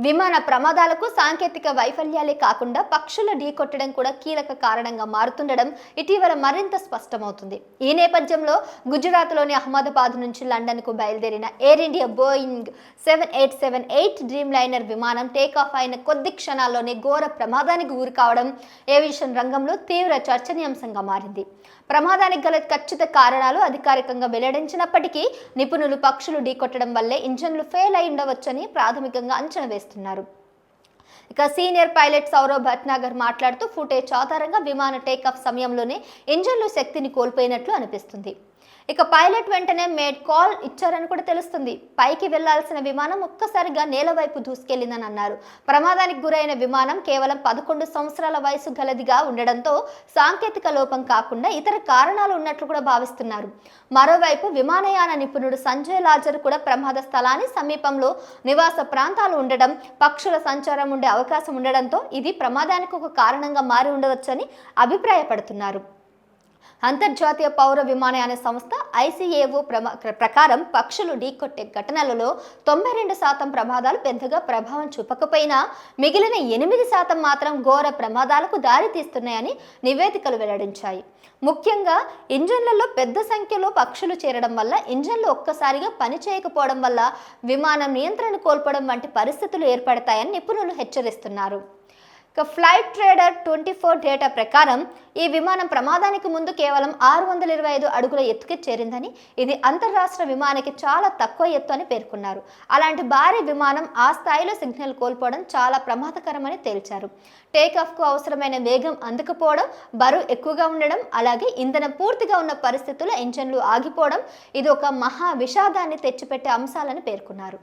విమాన ప్రమాదాలకు సాంకేతిక వైఫల్యాలే కాకుండా పక్షుల ఢీకొట్టడం కూడా కీలక కారణంగా మారుతుండడం ఇటీవల మరింత స్పష్టమవుతుంది. ఈ నేపథ్యంలో గుజరాత్లోని అహ్మదాబాద్ నుంచి లండన్కు బయలుదేరిన air India Boeing 7878 dream liner విమానం టేకాఫ్ అయిన కొద్ది క్షణాల్లోనే ఘోర ప్రమాదానికి గురి కావడం ఏవియేషన్ రంగంలో తీవ్ర చర్చనీయాంశంగా మారింది. ప్రమాదానికి గల ఖచ్చిత కారణాలు అధికారికంగా వెల్లడించినప్పటికీ నిపుణులు పక్షులు ఢీకొట్టడం వల్లే ఇంజన్లు ఫెయిల్ అయి ఉండవచ్చని ప్రాథమికంగా అంచనా వేస్తున్నారు. ఇక సీనియర్ పైలట్ సౌరవ్ భట్నాగర్ మాట్లాడుతూ ఫుటేజ్ ఆధారంగా విమాన టేకాఫ్ సమయంలోనే ఇంజన్లు శక్తిని కోల్పోయినట్లు అనిపిస్తుంది. ఇక పైలట్ వెంటనే మేడ్ కాల్ ఇచ్చారని కూడా తెలుస్తుంది. పైకి వెళ్లాల్సిన విమానం ఒక్కసారిగా నేల వైపు దూసుకెళ్లిందని అన్నారు. ప్రమాదానికి గురైన విమానం కేవలం 11 సంవత్సరాల వయసు గలదిగా ఉండడంతో సాంకేతిక లోపం కాకుండా ఇతర కారణాలు ఉన్నట్లు కూడా భావిస్తున్నారు. మరోవైపు విమానయాన నిపుణుడు సంజయ్ లాజర్ కూడా ప్రమాద స్థలాన్ని సమీపంలో నివాస ప్రాంతాలు ఉండడం, పక్షుల సంచారం ఉండే అవకాశం ఉండడంతో ఇది ప్రమాదానికి ఒక కారణంగా మారి ఉండవచ్చని అభిప్రాయపడుతున్నారు. అంతర్జాతీయ పౌర విమానయాన సంస్థ ICAO ప్రకారం పక్షులు ఢీకొట్టే ఘటనలలో 92% ప్రమాదాలు పెద్దగా ప్రభావం చూపకపోయినా మిగిలిన 8% మాత్రం ఘోర ప్రమాదాలకు దారితీస్తున్నాయని నివేదికలు వెల్లడించాయి. ముఖ్యంగా ఇంజన్లలో పెద్ద సంఖ్యలో పక్షులు చేరడం వల్ల, ఇంజన్లు ఒక్కసారిగా పనిచేయకపోవడం వల్ల విమానం నియంత్రణ కోల్పోవడం వంటి పరిస్థితులు ఏర్పడతాయని నిపుణులు హెచ్చరిస్తున్నారు. ఇక ఫ్లైట్ ట్రేడర్ 24 డేటా ప్రకారం ఈ విమానం ప్రమాదానికి ముందు కేవలం 625 అడుగుల ఎత్తుకి చేరిందని, ఇది అంతర్రాష్ట్ర విమానానికి చాలా తక్కువ ఎత్తు అని పేర్కొన్నారు. అలాంటి భారీ విమానం ఆ స్థాయిలో సిగ్నల్ కోల్పోవడం చాలా ప్రమాదకరమని తేల్చారు. టేకాఫ్కు అవసరమైన వేగం అందకపోవడం, బరువు ఎక్కువగా ఉండడం, అలాగే ఇంధనం పూర్తిగా ఉన్న పరిస్థితుల్లో ఇంజన్లు ఆగిపోవడం ఇది ఒక మహా విషాదాన్ని తెచ్చిపెట్టే అంశాలని పేర్కొన్నారు.